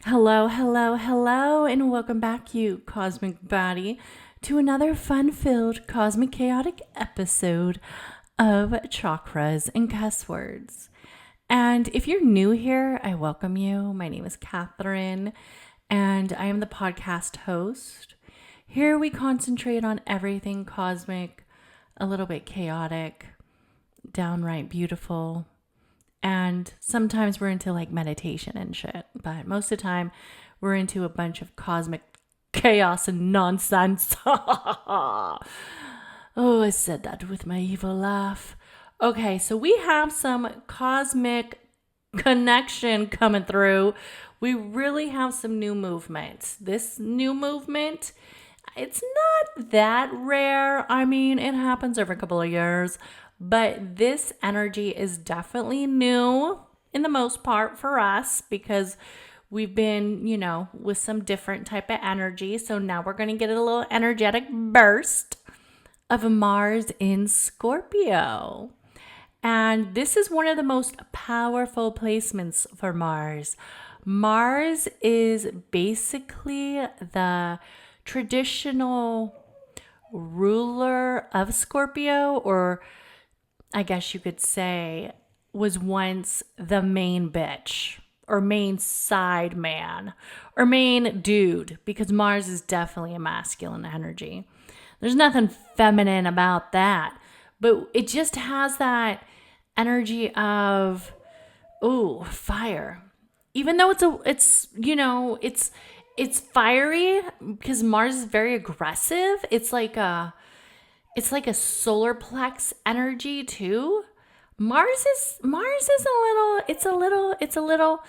Hello, hello, hello, and welcome back, you cosmic body, to another fun-filled cosmic chaotic episode of Chakras and Cusswords. And if you're new here, I welcome you. My name is Katherine, and I am the podcast host. Here we concentrate on everything cosmic, a little bit chaotic, downright beautiful. And sometimes we're into like meditation and shit. But most of the time, we're into a bunch of cosmic chaos and nonsense. Oh, I said that with my evil laugh. Okay, so we have some cosmic connection coming through. We really have some new movement. This new movement, it's not that rare. I mean, it happens every couple of years. But this energy is definitely new in the most part for us because we've been, with some different type of energy. So now we're going to get a little energetic burst of Mars in Scorpio. And this is one of the most powerful placements for Mars. Mars is basically the traditional ruler of Scorpio, or I guess you could say, was once the main bitch or main side man or main dude, because Mars is definitely a masculine energy. There's nothing feminine about that, but it just has that energy of, fire. Even though it's fiery because Mars is very aggressive. It's like a solar plex energy too. Mars is a little,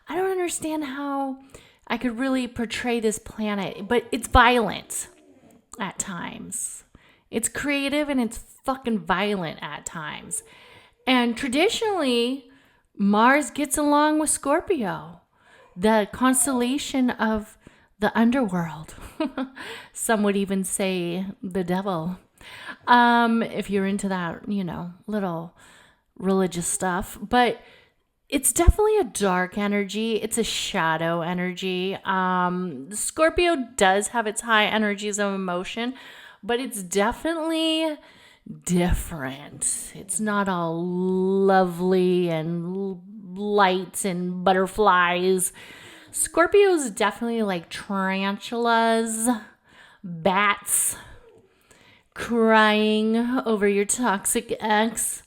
I don't understand how I could really portray this planet, but it's violent at times. It's creative and it's fucking violent at times. And traditionally, Mars gets along with Scorpio, the constellation of the underworld. Some would even say the devil. If you're into that, little religious stuff, but it's definitely a dark energy. It's a shadow energy. Scorpio does have its high energies of emotion, but it's definitely different. It's not all lovely and lights and butterflies. Scorpio is definitely like tarantulas, bats, crying over your toxic ex.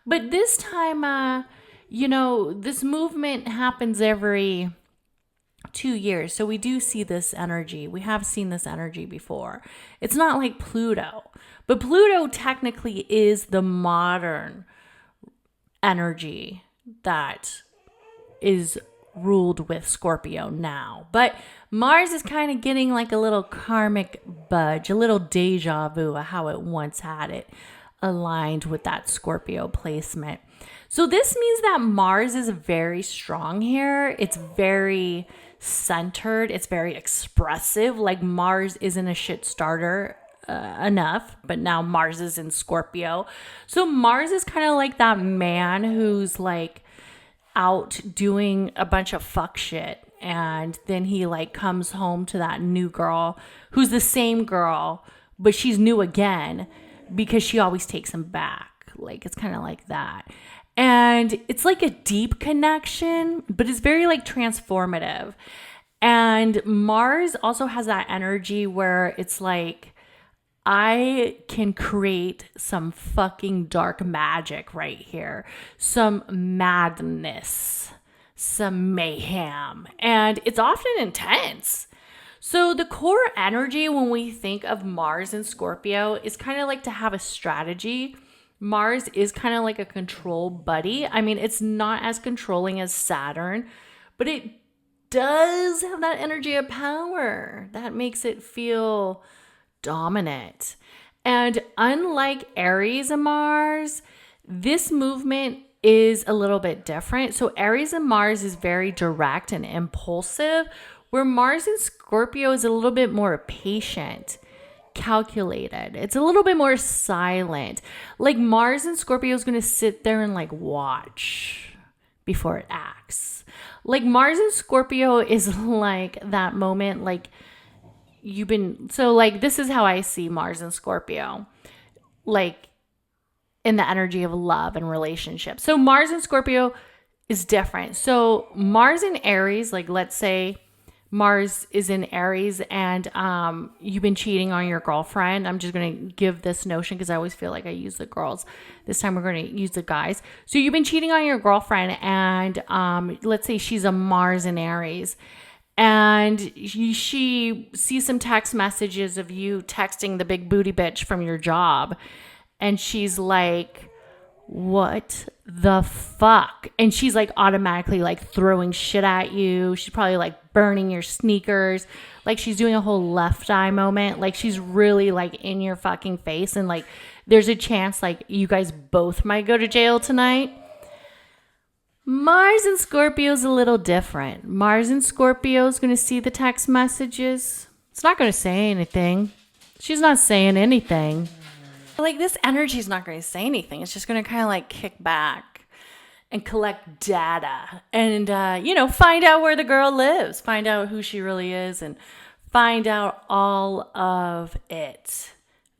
But this time, this movement happens every 2 years. So we do see this energy. We have seen this energy before. It's not like Pluto. But Pluto technically is the modern energy that is ruled with Scorpio now. But Mars is kind of getting like a little karmic budge, a little deja vu of how it once had it aligned with that Scorpio placement. So this means that Mars is very strong here. It's very centered. It's very expressive. Like Mars isn't a shit starter enough, but now Mars is in Scorpio. So Mars is kind of like that man who's like out doing a bunch of fuck shit, and then he like comes home to that new girl who's the same girl, but she's new again because she always takes him back. Like it's kind of like that. And it's like a deep connection, but it's very like transformative. And Mars also has that energy where it's like, I can create some fucking dark magic right here. Some madness, some mayhem. And it's often intense. So the core energy when we think of Mars and Scorpio is kind of like to have a strategy. Mars is kind of like a control buddy. I mean, it's not as controlling as Saturn, but it does have that energy of power that makes it feel dominant. And unlike Aries and Mars, this movement is a little bit different. So Aries and Mars is very direct and impulsive, where Mars and Scorpio is a little bit more patient, calculated. It's a little bit more silent. Like Mars and Scorpio is going to sit there and like watch before it acts. Like Mars and Scorpio is like that moment, like like this is how I see Mars and Scorpio, like in the energy of love and relationship. So Mars and Scorpio is different. So Mars in Aries, like let's say Mars is in Aries and you've been cheating on your girlfriend. I'm just going to give this notion because I always feel like I use the girls. This time we're going to use the guys. So you've been cheating on your girlfriend and let's say she's a Mars in Aries. And she sees some text messages of you texting the big booty bitch from your job. And she's like, what the fuck? And she's like automatically like throwing shit at you. She's probably like burning your sneakers. Like she's doing a whole left eye moment. Like she's really like in your fucking face. And like there's a chance like you guys both might go to jail tonight. Mars and Scorpio is a little different. Mars and Scorpio is going to see the text messages. It's not going to say anything. She's not saying anything. Like this energy is not going to say anything. It's just going to kind of like kick back and collect data and, find out where the girl lives, find out who she really is and find out all of it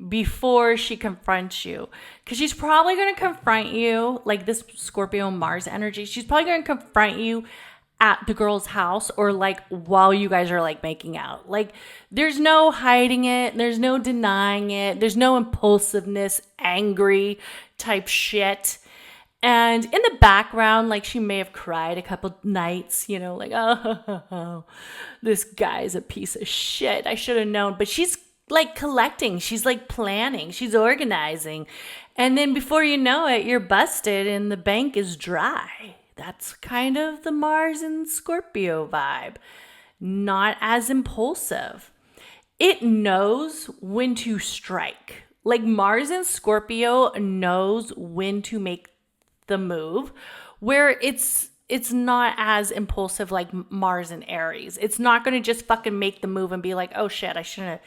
before she confronts you. Because she's probably going to confront you, like this Scorpio Mars energy. She's probably going to confront you at the girl's house or like while you guys are like making out. Like there's no hiding it. There's no denying it. There's no impulsiveness, angry type shit. And in the background, like she may have cried a couple nights, like, oh, this guy's a piece of shit. I should have known. But she's like collecting. She's like planning. She's organizing. And then before you know it, you're busted and the bank is dry. That's kind of the Mars and Scorpio vibe. Not as impulsive. It knows when to strike. Like Mars and Scorpio knows when to make the move, where it's not as impulsive like Mars and Aries. It's not going to just fucking make the move and be like, oh shit, I shouldn't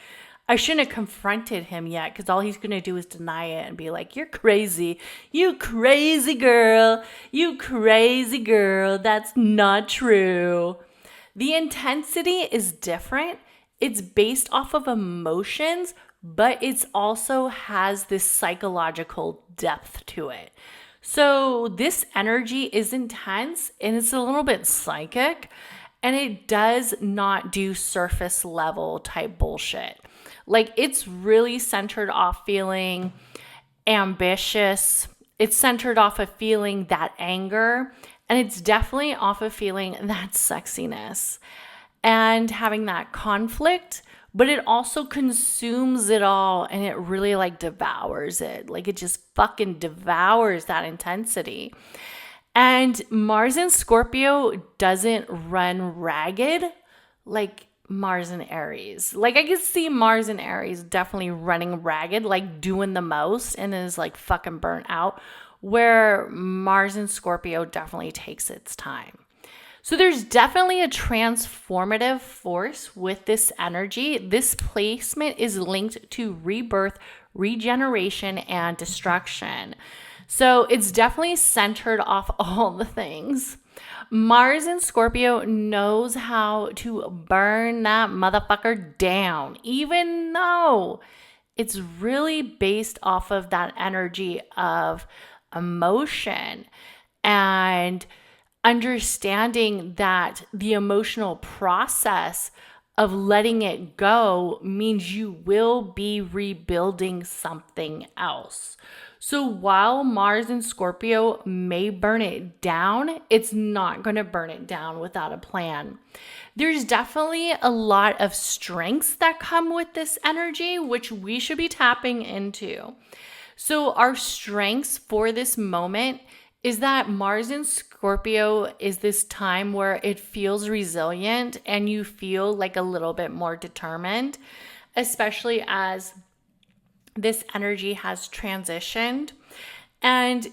have confronted him yet, because all he's going to do is deny it and be like, you're crazy. You crazy girl. You crazy girl. That's not true. The intensity is different. It's based off of emotions, but it's also has this psychological depth to it. So this energy is intense and it's a little bit psychic, and it does not do surface level type bullshit. Like it's really centered off feeling ambitious. It's centered off of feeling that anger. And it's definitely off of feeling that sexiness and having that conflict. But it also consumes it all and it really like devours it. Like it just fucking devours that intensity. And Mars in Scorpio doesn't run ragged like Mars and Aries. Like I could see Mars and Aries definitely running ragged, like doing the most and is like fucking burnt out, where Mars and Scorpio definitely takes its time. So there's definitely a transformative force with this energy. This placement is linked to rebirth, regeneration, and destruction. So it's definitely centered off all the things. Mars in Scorpio knows how to burn that motherfucker down, even though it's really based off of that energy of emotion and understanding that the emotional process of letting it go means you will be rebuilding something else. So while Mars in Scorpio may burn it down, it's not going to burn it down without a plan. There's definitely a lot of strengths that come with this energy, which we should be tapping into. So our strengths for this moment is that Mars in Scorpio is this time where it feels resilient and you feel like a little bit more determined, especially as this energy has transitioned. And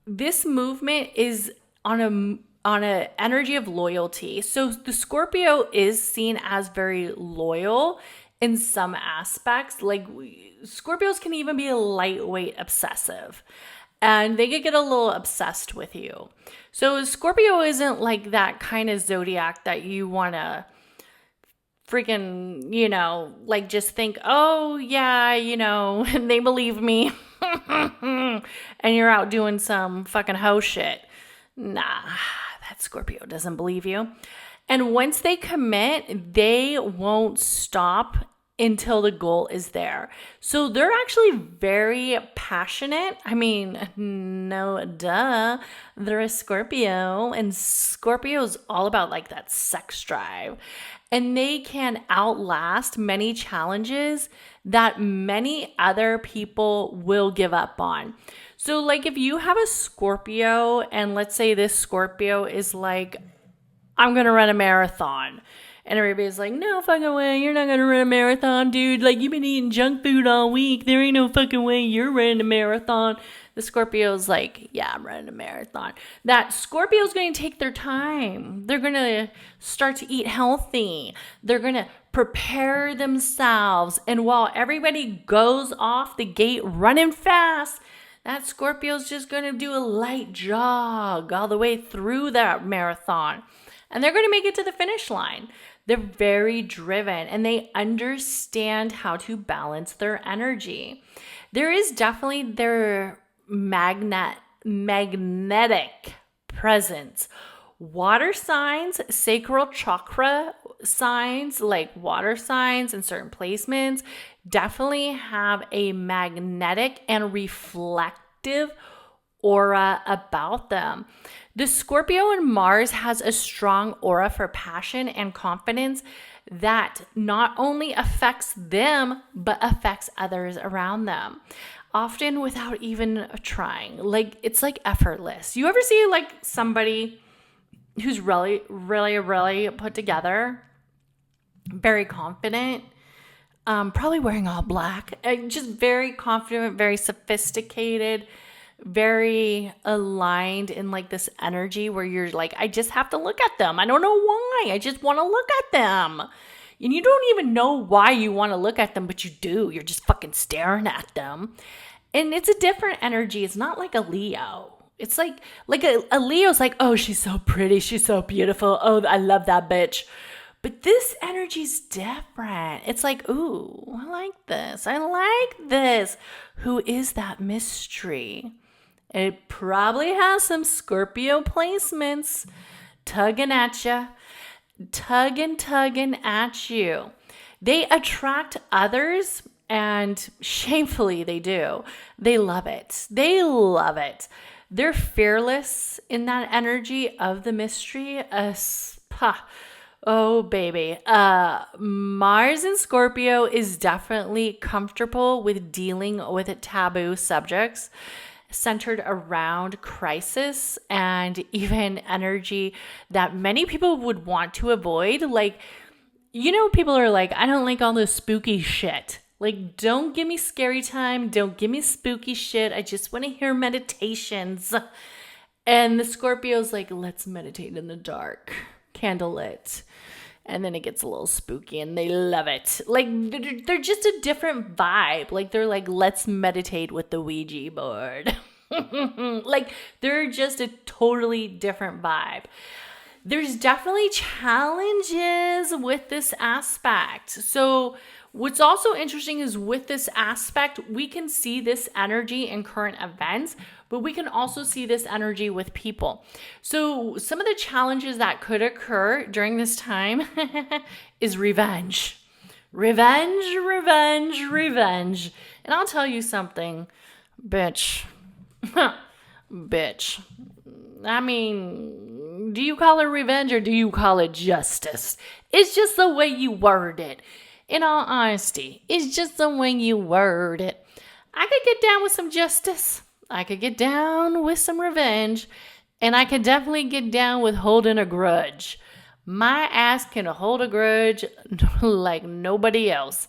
this movement is on a energy of loyalty. So the Scorpio is seen as very loyal in some aspects. Like Scorpios can even be a lightweight obsessive. and they could get a little obsessed with you. So Scorpio isn't like that kind of zodiac that you want to freaking, like just think, oh yeah, and they believe me. And you're out doing some fucking hoe shit. Nah, that Scorpio doesn't believe you. And once they commit, they won't stop until the goal is there. So they're actually very passionate. I mean, no duh. They're a Scorpio, and Scorpio's all about like that sex drive. And they can outlast many challenges that many other people will give up on. So like if you have a Scorpio, and let's say this Scorpio is like, I'm going to run a marathon. And everybody's like, no fucking way, you're not going to run a marathon, dude. Like, you've been eating junk food all week. There ain't no fucking way you're running a marathon. The Scorpio's like, yeah, I'm running a marathon. That Scorpio's going to take their time. They're going to start to eat healthy. They're going to prepare themselves. And while everybody goes off the gate running fast, that Scorpio's just going to do a light jog all the way through that marathon. And they're going to make it to the finish line. They're very driven and they understand how to balance their energy. There is definitely their magnetic presence. Water signs, sacral chakra signs, like water signs and certain placements, definitely have a magnetic and reflective aura about them. The Scorpio in Mars has a strong aura for passion and confidence that not only affects them, but affects others around them, often without even trying. Like, it's like effortless. You ever see like somebody who's really, really, really put together, very confident, probably wearing all black, just very confident, very sophisticated, very aligned in like this energy where you're like, I just have to look at them. I don't know why. I just want to look at them. And you don't even know why you want to look at them, but you do. You're just fucking staring at them. And it's a different energy. It's not like a Leo. It's like a Leo's like, oh, she's so pretty. She's so beautiful. Oh, I love that bitch. But this energy's different. It's like, ooh, I like this. I like this. Who is that mystery? It probably has some Scorpio placements tugging at you, tugging at you. They attract others, and shamefully they do. They love it. They love it. They're fearless in that energy of the mystery. Oh, baby. Mars in Scorpio is definitely comfortable with dealing with taboo subjects centered around crisis and even energy that many people would want to avoid. Like, people are like, I don't like all this spooky shit. Like, don't give me scary time. Don't give me spooky shit. I just want to hear meditations. And the Scorpio's like, let's meditate in the dark, candlelit. And then it gets a little spooky and they love it. Like, they're just a different vibe. Like, they're like, let's meditate with the Ouija board. Like, they're just a totally different vibe. There's definitely challenges with this aspect. So what's also interesting is with this aspect, we can see this energy in current events, but we can also see this energy with people. So some of the challenges that could occur during this time is revenge. Revenge. And I'll tell you something, bitch. Bitch. I mean, do you call it revenge or do you call it justice? It's just the way you word it. In all honesty, it's just the way you word it. I could get down with some justice. I could get down with some revenge. And I could definitely get down with holding a grudge. My ass can hold a grudge like nobody else.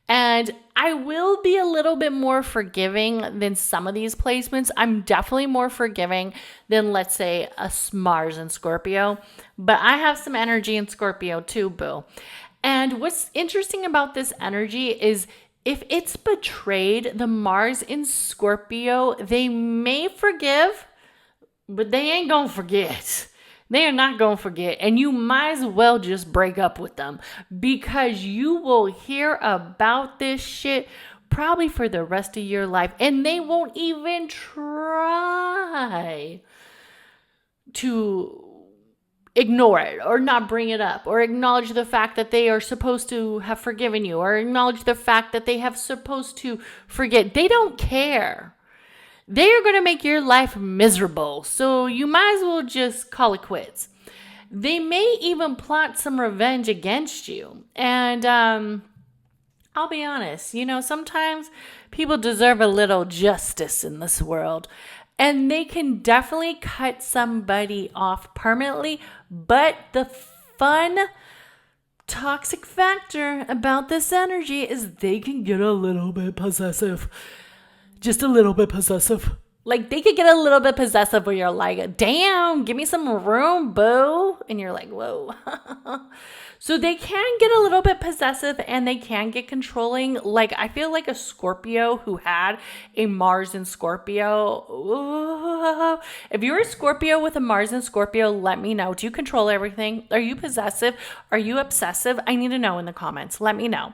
And I will be a little bit more forgiving than some of these placements. I'm definitely more forgiving than, let's say, a Mars in Scorpio. But I have some energy in Scorpio too, boo. And what's interesting about this energy is if it's betrayed, the Mars in Scorpio, they may forgive, but they ain't gonna forget. They are not gonna forget. And you might as well just break up with them, because you will hear about this shit probably for the rest of your life. And they won't even try to ignore it or not bring it up or acknowledge the fact that they are supposed to have forgiven you or acknowledge the fact that they have supposed to forget. They don't care. They are going to make your life miserable. So you might as well just call it quits. They may even plot some revenge against you. And I'll be honest, sometimes people deserve a little justice in this world. And they can definitely cut somebody off permanently. But the fun, toxic factor about this energy is they can get a little bit possessive. Just a little bit possessive. Like, they could get a little bit possessive where you're like, damn, give me some room, boo. And you're like, whoa. So they can get a little bit possessive and they can get controlling. Like, I feel like a Scorpio who had a Mars in Scorpio. Ooh. If you're a Scorpio with a Mars in Scorpio, let me know. Do you control everything? Are you possessive? Are you obsessive? I need to know in the comments. Let me know.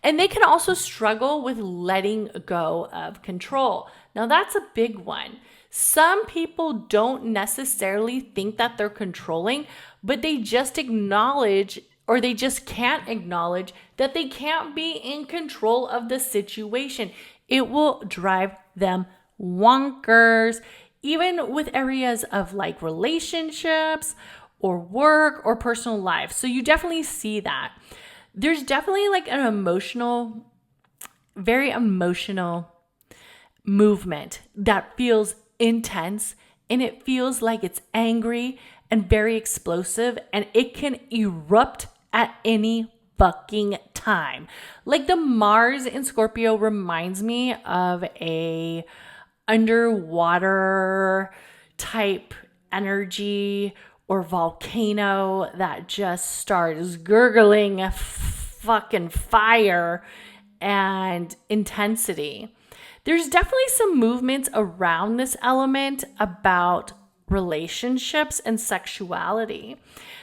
And they can also struggle with letting go of control. Now, that's a big one. Some people don't necessarily think that they're controlling, but they just acknowledge, or they just can't acknowledge, that they can't be in control of the situation. It will drive them wonkers, even with areas of like relationships or work or personal life. So you definitely see that. There's definitely like an emotional, very emotional movement that feels intense, and it feels like it's angry and very explosive, and it can erupt at any fucking time. Like, the Mars in Scorpio reminds me of a underwater type energy or volcano that just starts gurgling fucking fire and intensity. There's definitely some movements around this element about relationships and sexuality.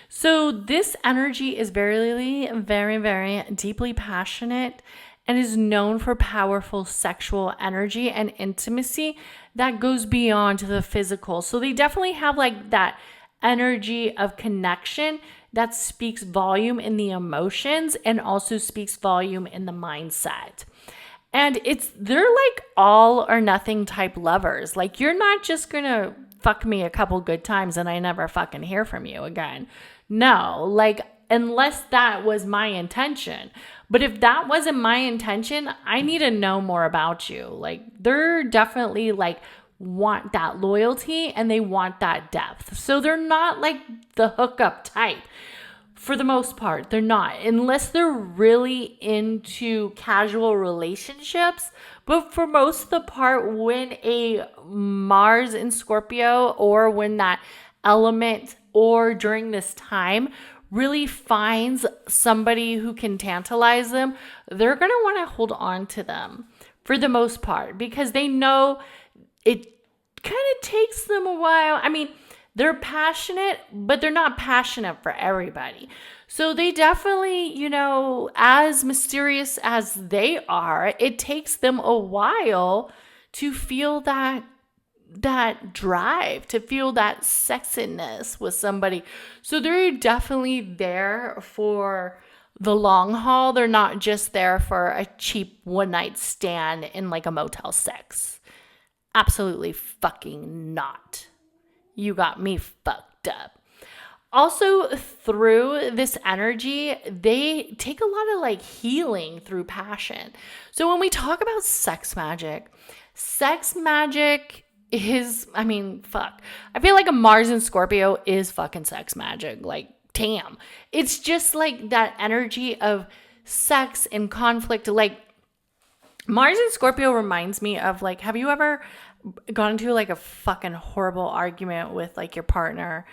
So this energy is very, very, very deeply passionate and is known for powerful sexual energy and intimacy that goes beyond the physical. So they definitely have like that energy of connection that speaks volume in the emotions and also speaks volume in the mindset. And they're like all or nothing type lovers. Like, you're not just gonna fuck me a couple good times and I never fucking hear from you again. No, like, unless that was my intention. But if that wasn't my intention, I need to know more about you. Like, they're definitely like want that loyalty and they want that depth. So they're not like the hookup type. For the most part, they're not, unless they're really into casual relationships. But for most of the part, when a Mars in Scorpio, or when that element, or during this time, really finds somebody who can tantalize them, they're going to want to hold on to them for the most part, because they know it kind of takes them a while. I mean, they're passionate, but they're not passionate for everybody. So they definitely, as mysterious as they are, it takes them a while to feel that drive, to feel that sexiness with somebody. So they're definitely there for the long haul. They're not just there for a cheap one-night stand in like a Motel 6. Absolutely fucking not. You got me fucked up. Also, through this energy, they take a lot of like healing through passion. So when we talk about sex magic is, fuck. I feel like a Mars in Scorpio is fucking sex magic. Like, damn. It's just like that energy of sex and conflict. Like, Mars in Scorpio reminds me of like, have you ever gone into like a fucking horrible argument with like your partner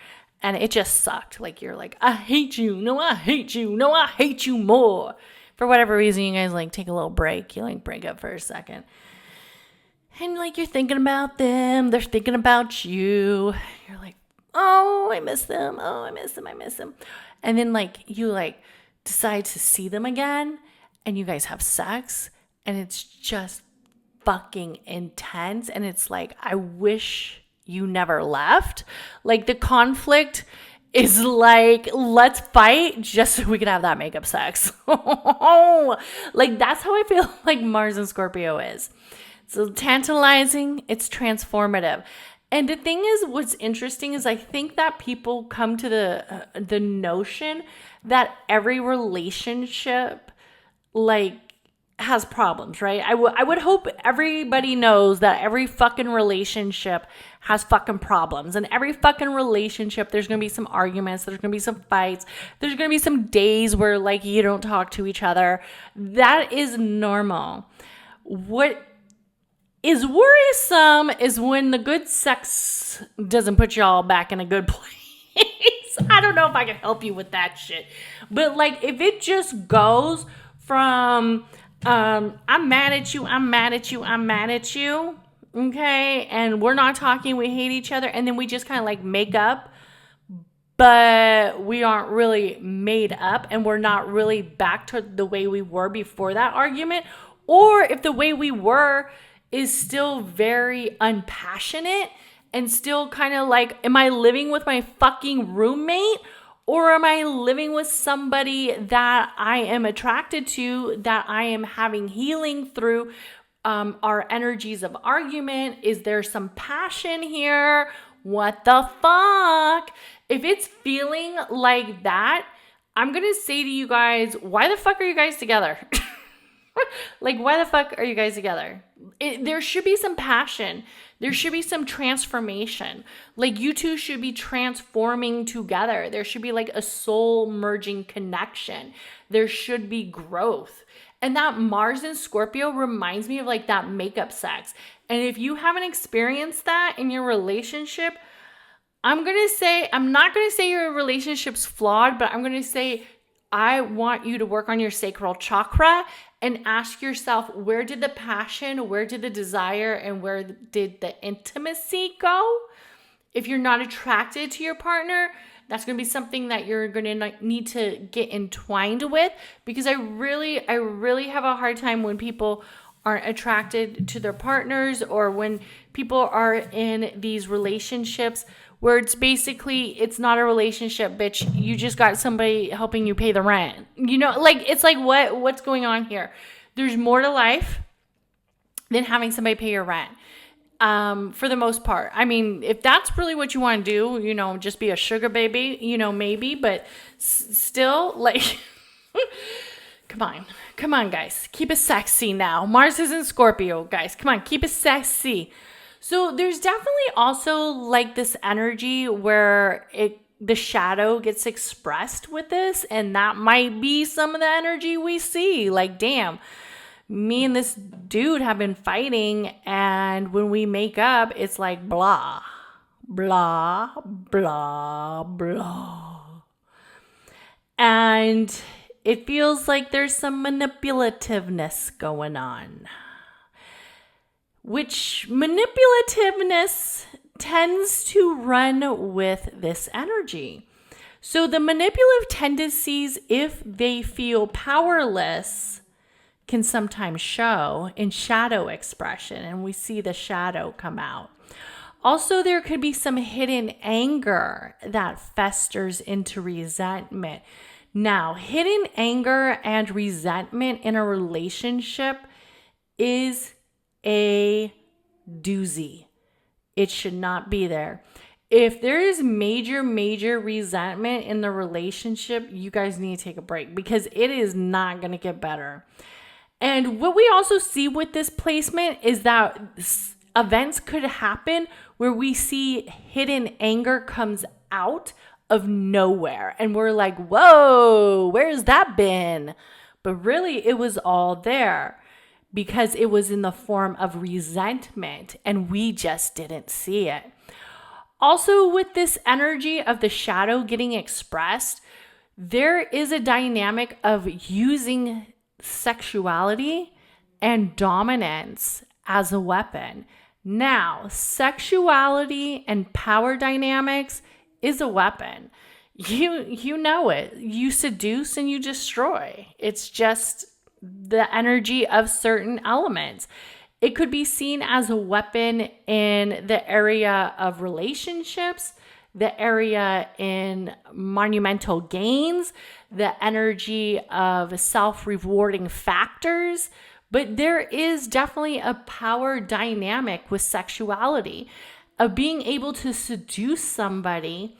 and it just sucked? Like, you're like, I hate you. No, I hate you. No, I hate you more. for whatever reason, you guys like take a little break. You like break up for a second. And like you're thinking about them. They're thinking about you. You're like, oh, I miss them. Oh, I miss them. I miss them. And then like you like decide to see them again and you guys have sex and it's just fucking intense. And it's like, I wish you never left. Like the conflict is like, let's fight just so we can have that makeup sex. Like that's how I feel like Mars and Scorpio is. So tantalizing, it's transformative. And the thing is, what's interesting is I think that people come to the notion that every relationship like has problems, right? I would hope everybody knows that every fucking relationship has fucking problems. And every fucking relationship, there's going to be some arguments. There's going to be some fights. There's going to be some days where like you don't talk to each other. That is normal. What is worrisome is when the good sex doesn't put y'all back in a good place. I don't know if I can help you with that shit. But like if it just goes from I'm mad at you, I'm mad at you, I'm mad at you, okay? And we're not talking, we hate each other, and then we just kind of like make up, but we aren't really made up and we're not really back to the way we were before that argument. Or if the way we were is still very unpassionate and still kind of like, am I living with my fucking roommate or am I living with somebody that I am attracted to, that I am having healing through our energies of argument? Is there some passion here? What the fuck? If it's feeling like that, I'm going to say to you guys, why the fuck are you guys together? Like, why the fuck are you guys together? There should be some passion. There should be some transformation. Like, you two should be transforming together. There should be like a soul merging connection. There should be growth. And that Mars in Scorpio reminds me of like that makeup sex. And if you haven't experienced that in your relationship, I'm not going to say your relationship's flawed, but I'm going to say I want you to work on your sacral chakra and ask yourself, where did the passion, where did the desire, and where did the intimacy go? If you're not attracted to your partner, that's going to be something that you're going to need to get entwined with, because I really have a hard time when people aren't attracted to their partners, or when people are in these relationships where it's basically, it's not a relationship, bitch. You just got somebody helping you pay the rent. You know, like, it's like, what's going on here? There's more to life than having somebody pay your rent. For the most part. I mean, if that's really what you want to do, you know, just be a sugar baby, you know, maybe, but still, like, come on, guys. Keep it sexy now. Mars is in Scorpio, guys. Come on, keep it sexy. So there's definitely also like this energy where the shadow gets expressed with this, and that might be some of the energy we see. Like, damn, me and this dude have been fighting, and when we make up, it's like blah, blah, blah, blah. And it feels like there's some manipulativeness going on, which manipulativeness tends to run with this energy. So the manipulative tendencies, if they feel powerless, can sometimes show in shadow expression, and we see the shadow come out. Also, there could be some hidden anger that festers into resentment. Now, hidden anger and resentment in a relationship is a doozy. It should not be there. If there is major resentment in the relationship, you guys need to take a break, because it is not going to get better. And what we also see with this placement is that events could happen where we see hidden anger comes out of nowhere. And we're like, whoa, where's that been? But really, it was all there, because it was in the form of resentment and we just didn't see it. Also, with this energy of the shadow getting expressed, there is a dynamic of using sexuality and dominance as a weapon. Now, sexuality and power dynamics is a weapon. You know it. You seduce and you destroy. It's just the energy of certain elements. It could be seen as a weapon in the area of relationships, the area in monumental gains, the energy of self-rewarding factors. But there is definitely a power dynamic with sexuality, of being able to seduce somebody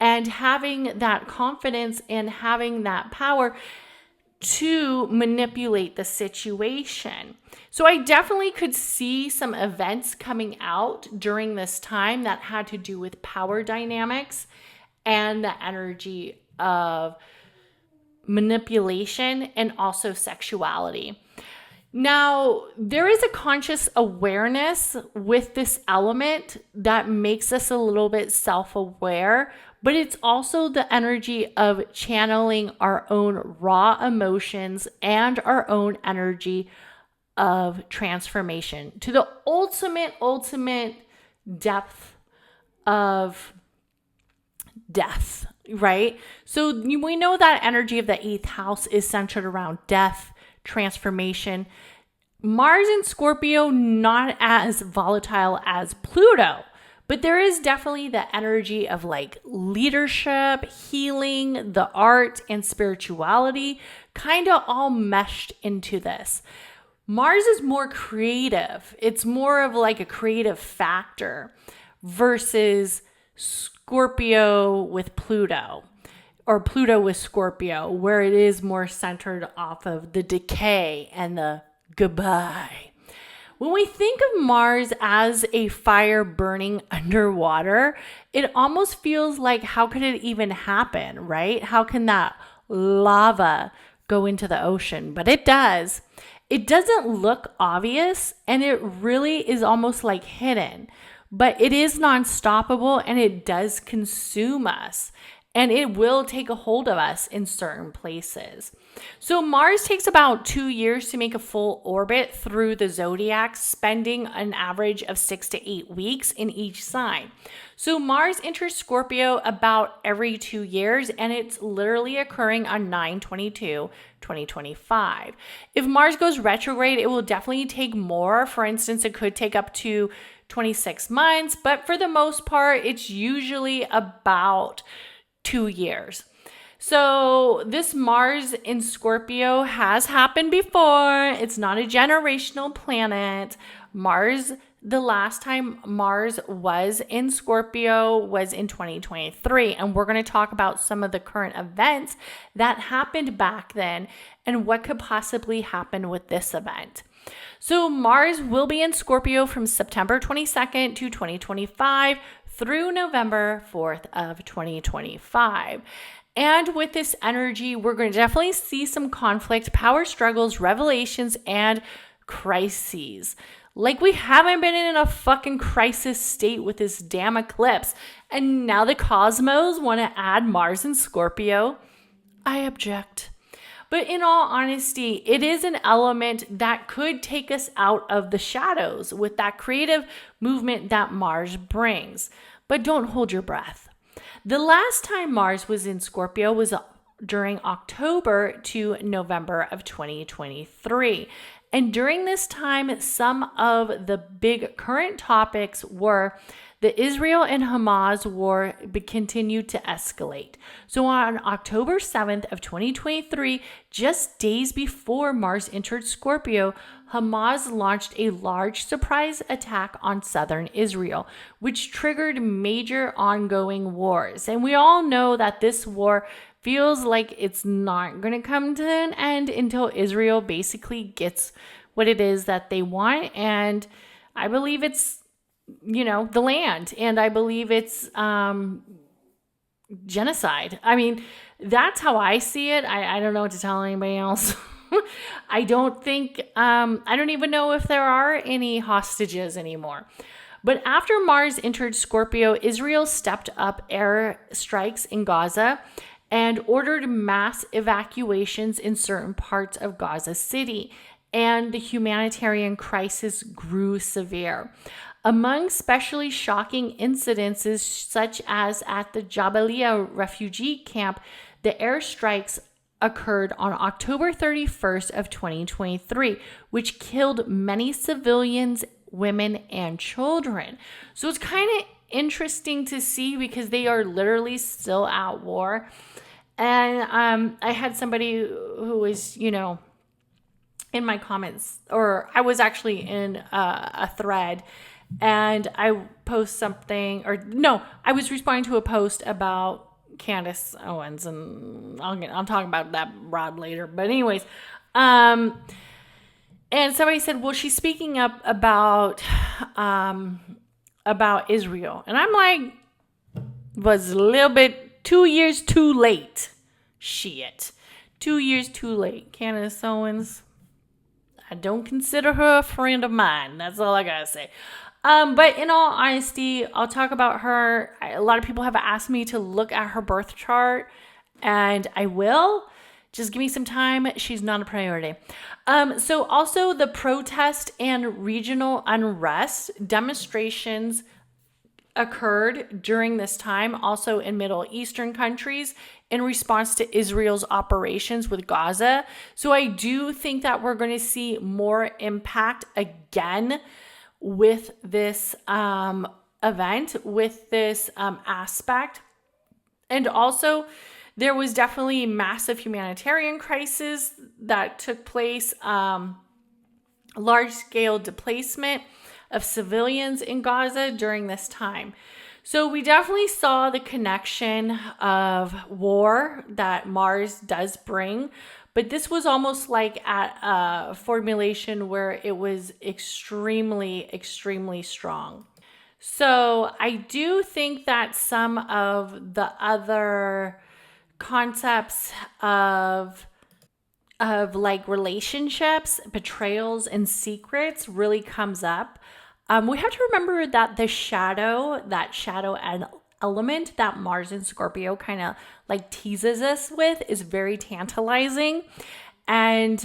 and having that confidence and having that power to manipulate the situation. So I definitely could see some events coming out during this time that had to do with power dynamics and the energy of manipulation and also sexuality. Now, there is a conscious awareness with this element that makes us a little bit self-aware, but it's also the energy of channeling our own raw emotions and our own energy of transformation to the ultimate depth of death, right? So we know that energy of the 8th house is centered around death, transformation. Mars in Scorpio, not as volatile as Pluto, but there is definitely the energy of like leadership, healing, the art, and spirituality kind of all meshed into this. Mars is more creative. It's more of like a creative factor versus Scorpio with Pluto, or Pluto with Scorpio, where it is more centered off of the decay and the goodbye. When we think of Mars as a fire burning underwater, it almost feels like, how could it even happen, right? How can that lava go into the ocean? But it does. It doesn't look obvious, and it really is almost like hidden, but it is non-stoppable, and it does consume us. And it will take a hold of us in certain places. So Mars takes about 2 years to make a full orbit through the zodiac, spending an average of 6 to 8 weeks in each sign. So Mars enters Scorpio about every 2 years, and it's literally occurring on 9/22/2025. If Mars goes retrograde, it will definitely take more. For instance, it could take up to 26 months, but for the most part, it's usually about 2 years. So this Mars in Scorpio has happened before. It's not a generational planet. Mars, the last time Mars was in Scorpio was in 2023. And we're going to talk about some of the current events that happened back then and what could possibly happen with this event. So Mars will be in Scorpio from September 22nd to 2025 through November 4th of 2025. And with this energy, we're going to definitely see some conflict, power struggles, revelations, and crises. Like we haven't been in a fucking crisis state with this damn eclipse. And now the cosmos want to add Mars in Scorpio. I object. But in all honesty, it is an element that could take us out of the shadows with that creative movement that Mars brings. But don't hold your breath. The last time Mars was in Scorpio was during October to November of 2023. And during this time, some of the big current topics were the Israel and Hamas war continued to escalate. So on October 7th of 2023, just days before Mars entered Scorpio, Hamas launched a large surprise attack on southern Israel, which triggered major ongoing wars. And we all know that this war feels like it's not going to come to an end until Israel basically gets what it is that they want. And I believe it's, the land. And I believe it's genocide. I mean, that's how I see it. I don't know what to tell anybody else. I don't even know if there are any hostages anymore. But after Mars entered Scorpio, Israel stepped up air strikes in Gaza and ordered mass evacuations in certain parts of Gaza City, and the humanitarian crisis grew severe. Among especially shocking incidences, such as at the Jabalia refugee camp, the airstrikes occurred on October 31st of 2023, which killed many civilians, women, and children. So it's kind of interesting to see because they are literally still at war. And I had somebody who was, in my comments, or I was actually in a thread, and I post something, or no, I was responding to a post about Candace Owens, and I'll talk about that rod later. But anyways, and somebody said, well, she's speaking up about Israel. And I'm like, was a little bit 2 years too late. Shit. 2 years too late. Candace Owens, I don't consider her a friend of mine. That's all I gotta say. But in all honesty, I'll talk about her. A lot of people have asked me to look at her birth chart, and I will. Just give me some time. She's not a priority. So also the protest and regional unrest demonstrations occurred during this time, also in Middle Eastern countries, in response to Israel's operations with Gaza. So I do think that we're going to see more impact again with this event, with this aspect. And also, there was definitely massive humanitarian crisis that took place, large-scale displacement of civilians in Gaza during this time. So we definitely saw the connection of war that Mars does bring, but this was almost like at a formulation where it was extremely, extremely strong. So I do think that some of the other concepts of like relationships, betrayals, and secrets really comes up. We have to remember that that shadow element that Mars and Scorpio kind of like teases us with is very tantalizing. And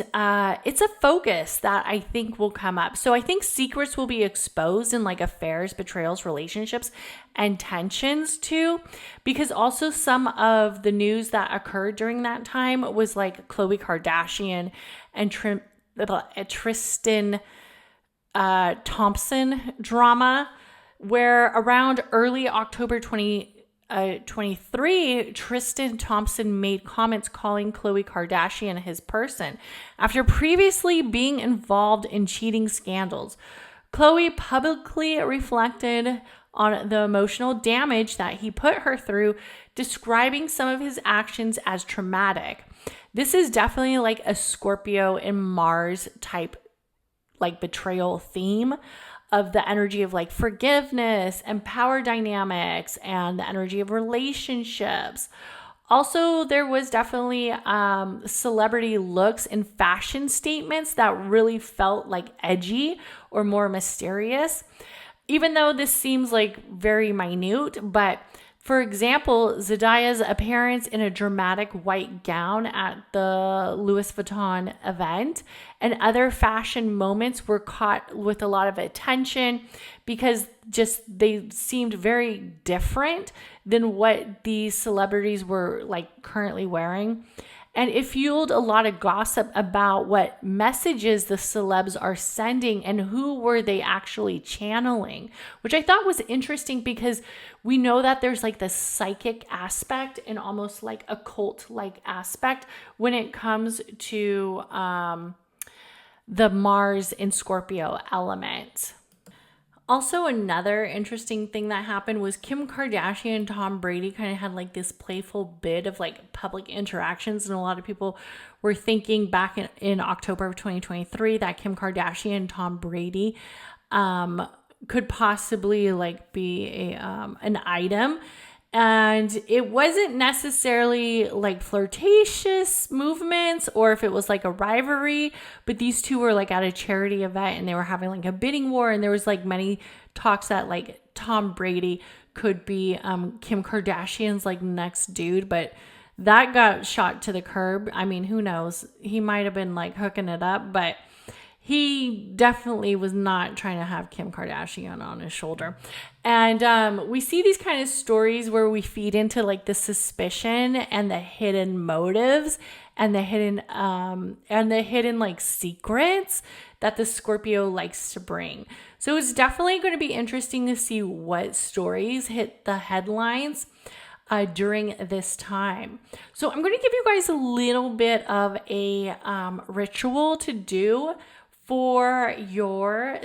it's a focus that I think will come up. So I think secrets will be exposed in like affairs, betrayals, relationships, and tensions too. Because also some of the news that occurred during that time was like Khloe Kardashian and Tristan Thompson drama, where around early October 2023, Tristan Thompson made comments calling Khloe Kardashian his person after previously being involved in cheating scandals. Khloe publicly reflected on the emotional damage that he put her through, describing some of his actions as traumatic. This is definitely like a Scorpio and Mars type like betrayal theme of the energy of like forgiveness and power dynamics and the energy of relationships. Also, there was definitely celebrity looks and fashion statements that really felt like edgy or more mysterious, even though this seems like very minute. But for example, Zendaya's appearance in a dramatic white gown at the Louis Vuitton event and other fashion moments were caught with a lot of attention because just they seemed very different than what these celebrities were like currently wearing. And it fueled a lot of gossip about what messages the celebs are sending and who were they actually channeling, which I thought was interesting because we know that there's like this psychic aspect and almost like a cult-like aspect when it comes to the Mars in Scorpio element. Also, another interesting thing that happened was Kim Kardashian and Tom Brady kind of had like this playful bit of like public interactions. And a lot of people were thinking back in October of 2023 that Kim Kardashian and Tom Brady could possibly like be an item. And it wasn't necessarily like flirtatious movements or if it was like a rivalry, but these two were like at a charity event and they were having like a bidding war. And there was like many talks that like Tom Brady could be Kim Kardashian's like next dude, but that got shot to the curb. I mean, who knows? He might have been like hooking it up, but he definitely was not trying to have Kim Kardashian on his shoulder. And we see these kind of stories where we feed into like the suspicion and the hidden motives and the hidden like secrets that the Scorpio likes to bring. So it's definitely going to be interesting to see what stories hit the headlines during this time. So I'm going to give you guys a little bit of a ritual to do for your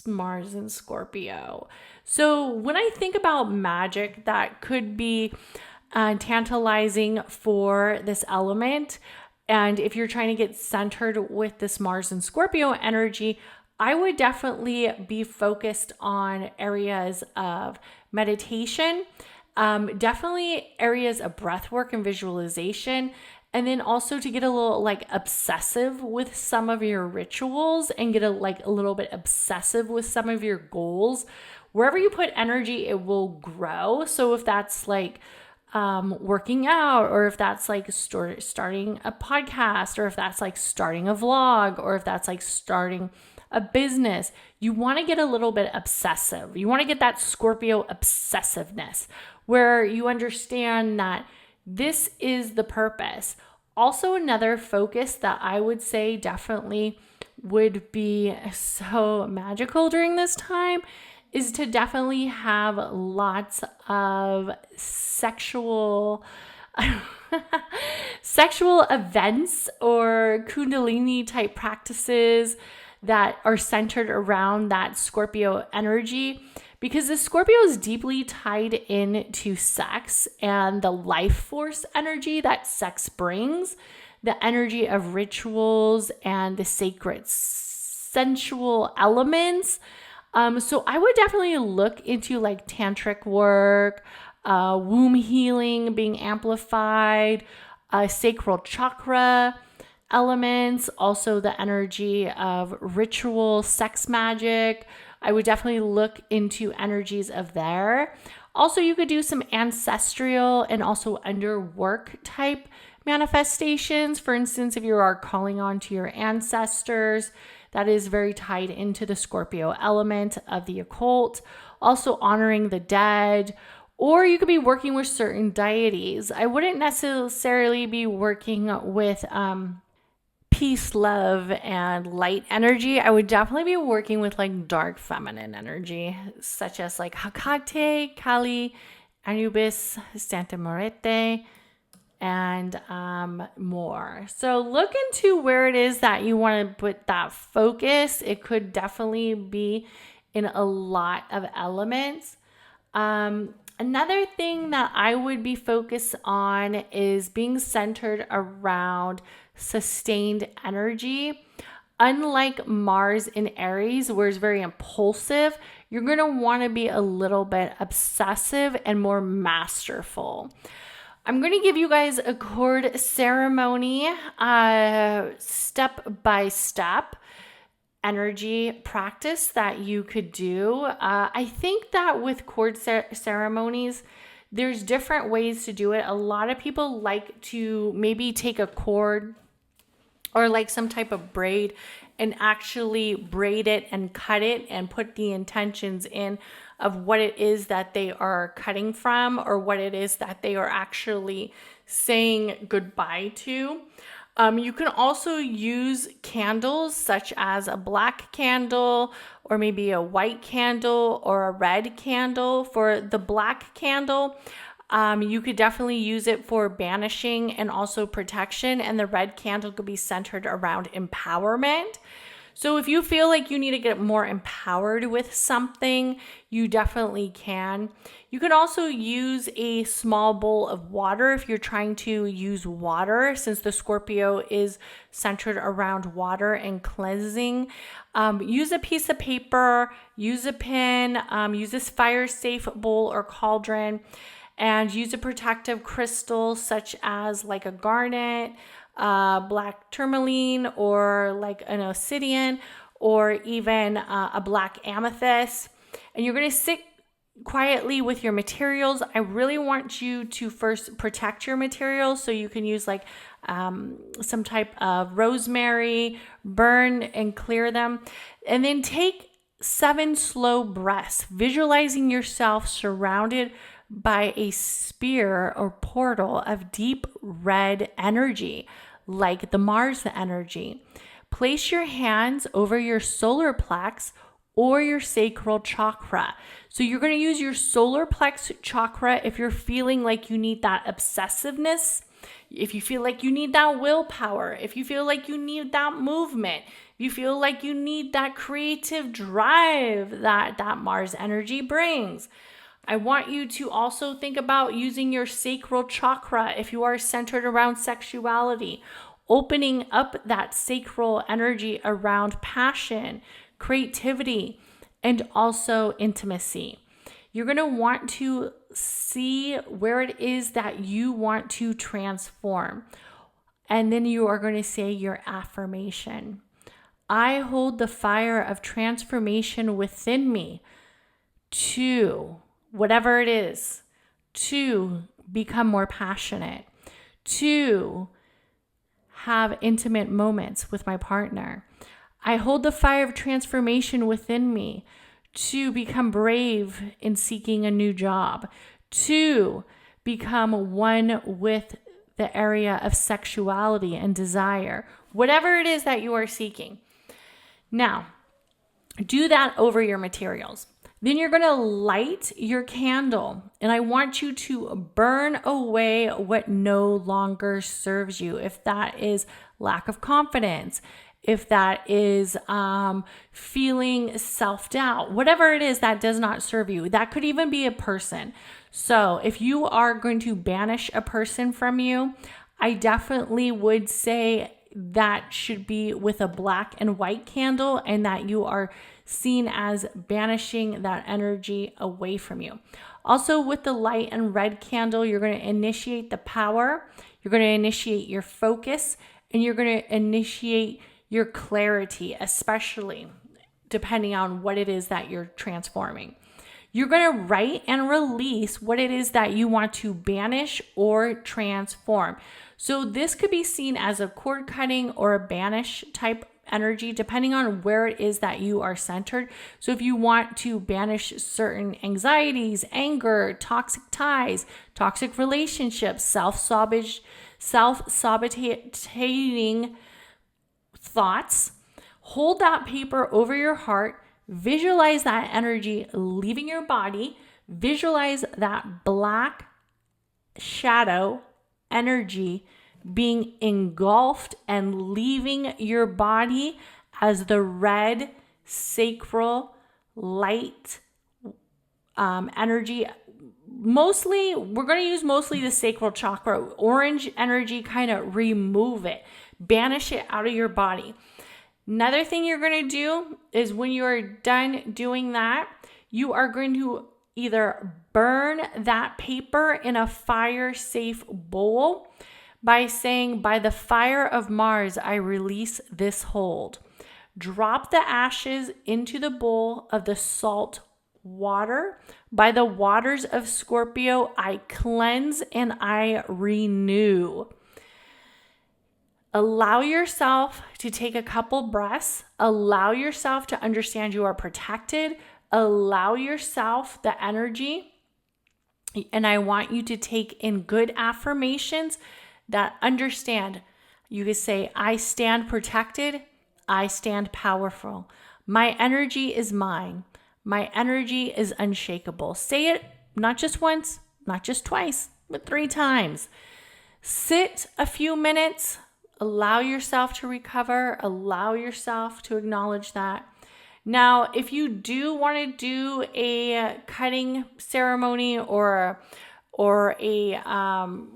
Mars and Scorpio. So when I think about magic that could be tantalizing for this element, and if you're trying to get centered with this Mars and Scorpio energy, I would definitely be focused on areas of meditation, definitely areas of breath work and visualization, and then also to get a little like obsessive with some of your rituals and get a little bit obsessive with some of your goals. Wherever you put energy, it will grow. So if that's like working out, or if that's like starting a podcast, or if that's like starting a vlog, or if that's like starting a business, you want to get a little bit obsessive. You want to get that Scorpio obsessiveness where you understand that this is the purpose. Also, another focus that I would say definitely would be so magical during this time is to definitely have lots of sexual events or Kundalini type practices that are centered around that Scorpio energy, because the Scorpio is deeply tied into sex and the life force energy that sex brings, the energy of rituals and the sacred sensual elements. So I would definitely look into like tantric work, womb healing being amplified, sacral chakra elements, also the energy of ritual sex magic. I would definitely look into energies of there. Also, you could do some ancestral and also under work type manifestations. For instance, if you are calling on to your ancestors, that is very tied into the Scorpio element of the occult. Also honoring the dead, or you could be working with certain deities. I wouldn't necessarily be working with peace, love, and light energy. I would definitely be working with like dark feminine energy, such as like Hecate, Kali, Anubis, Santa Muerte, and more. So look into where it is that you want to put that focus. It could definitely be in a lot of elements. Another thing that I would be focused on is being centered around sustained energy. Unlike Mars in Aries, where it's very impulsive, you're going to want to be a little bit obsessive and more masterful. I'm going to give you guys a cord ceremony, step-by-step energy practice that you could do. I think that with cord ceremonies, there's different ways to do it. A lot of people like to maybe take a cord or like some type of braid and actually braid it and cut it and put the intentions in of what it is that they are cutting from, or what it is that they are actually saying goodbye to. You can also use candles such as a black candle or maybe a white candle or a red candle. For the black candle, you could definitely use it for banishing and also protection. And the red candle could be centered around empowerment. So if you feel like you need to get more empowered with something, you definitely can. You can also use a small bowl of water if you're trying to use water, since the Scorpio is centered around water and cleansing. Use a piece of paper, use a pin, use this fire-safe bowl or cauldron, and use a protective crystal such as like a garnet, black tourmaline, or like an obsidian, or even a black amethyst. And you're going to sit quietly with your materials, I really want you to first protect your materials. So you can use like some type of rosemary, burn and clear them. And then take 7 slow breaths, visualizing yourself surrounded by a sphere or portal of deep red energy, like the Mars energy. Place your hands over your solar plex or your sacral chakra. So you're going to use your solar plex chakra if you're feeling like you need that obsessiveness, if you feel like you need that willpower, if you feel like you need that movement, if you feel like you need that creative drive that Mars energy brings. I want you to also think about using your sacral chakra if you are centered around sexuality, opening up that sacral energy around passion, creativity, and also intimacy. You're going to want to see where it is that you want to transform. And then you are going to say your affirmation. I hold the fire of transformation within me to whatever it is, to become more passionate, to have intimate moments with my partner. I hold the fire of transformation within me to become brave in seeking a new job, to become one with the area of sexuality and desire, whatever it is that you are seeking. Now, do that over your materials. Then you're going to light your candle, and I want you to burn away what no longer serves you. If that is lack of confidence, if that is feeling self-doubt, whatever it is that does not serve you, that could even be a person. So if you are going to banish a person from you, I definitely would say that should be with a black and white candle, and that you are seen as banishing that energy away from you. Also, with the light and red candle, you're going to initiate the power, you're going to initiate your focus, and you're going to initiate your clarity, especially depending on what it is that you're transforming. You're going to write and release what it is that you want to banish or transform. So this could be seen as a cord cutting or a banish type energy, depending on where it is that you are centered. So if you want to banish certain anxieties, anger, toxic ties, toxic relationships, self-sabotaging thoughts, hold that paper over your heart, visualize that energy leaving your body, visualize that black shadow energy being engulfed and leaving your body as the red sacral light energy. Mostly, we're going to use mostly the sacral chakra. Orange energy, kind of remove it, banish it out of your body. Another thing you're going to do is when you're done doing that, you are going to either burn that paper in a fire-safe bowl by saying, by the fire of Mars, I release this hold. Drop the ashes into the bowl of the salt water. By the waters of Scorpio, I cleanse and I renew. Allow yourself to take a couple breaths. Allow yourself to understand you are protected. Allow yourself the energy. And I want you to take in good affirmations that understand. You can say, I stand protected. I stand powerful. My energy is mine. My energy is unshakable. Say it not just once, not just twice, but 3 times. Sit a few minutes. Allow yourself to recover. Allow yourself to acknowledge that. Now, if you do want to do a cutting ceremony or a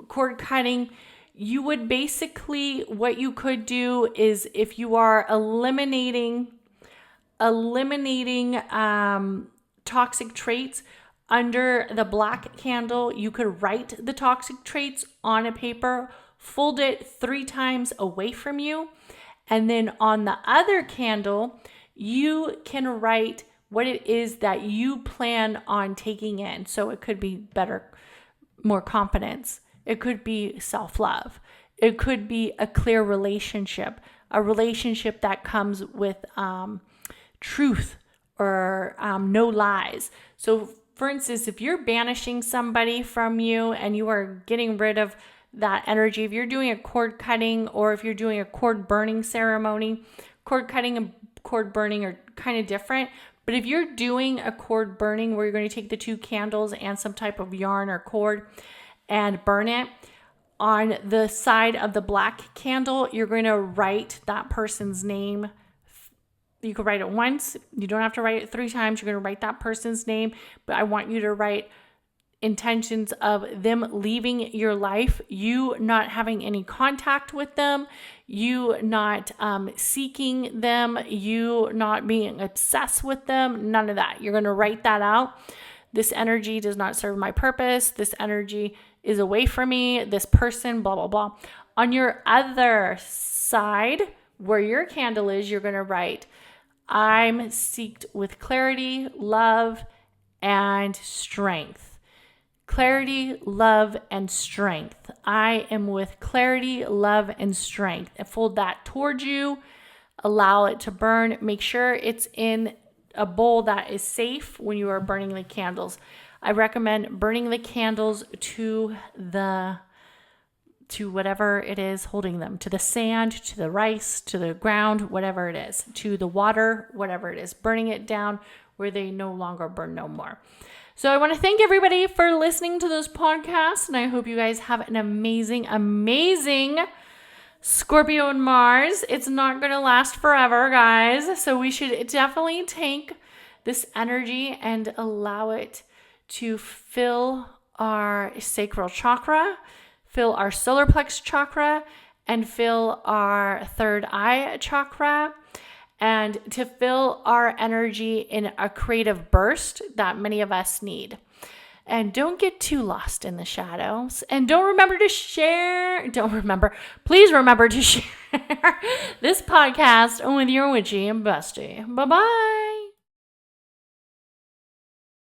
cord cutting, you would basically, what you could do is, if you are eliminating toxic traits under the black candle, you could write the toxic traits on a paper, fold it 3 times away from you, and then on the other candle, you can write what it is that you plan on taking in. So it could be better, more confidence. It could be self-love. It could be a clear relationship, a relationship that comes with truth or no lies. So for instance, if you're banishing somebody from you and you are getting rid of that energy, if you're doing a cord cutting or if you're doing a cord burning ceremony, cord cutting and cord burning are kind of different. But if you're doing a cord burning where you're going to take the 2 candles and some type of yarn or cord and burn it, on the side of the black candle, you're going to write that person's name. You could write it once. You don't have to write it 3 times. You're going to write that person's name. But I want you to write intentions of them leaving your life, you not having any contact with them, you not seeking them, you not being obsessed with them, none of that. You're going to write that out. This energy does not serve my purpose. This energy is away from me. This person, blah, blah, blah. On your other side, where your candle is, you're going to write, I'm seeked with clarity, love, and strength. Clarity, love, and strength. I am with clarity, love, and strength. And fold that towards you. Allow it to burn. Make sure it's in a bowl that is safe when you are burning the candles. I recommend burning the candles to whatever it is holding them, to the sand, to the rice, to the ground, whatever it is, to the water, whatever it is, burning it down where they no longer burn no more. So I want to thank everybody for listening to this podcast, and I hope you guys have an amazing, amazing Scorpio and Mars. It's not going to last forever, guys. So we should definitely take this energy and allow it to fill our sacral chakra, fill our solar plexus chakra, and fill our third eye chakra, and to fill our energy in a creative burst that many of us need. And don't get too lost in the shadows. And please remember to share this podcast with your witchy and bestie. Bye-bye.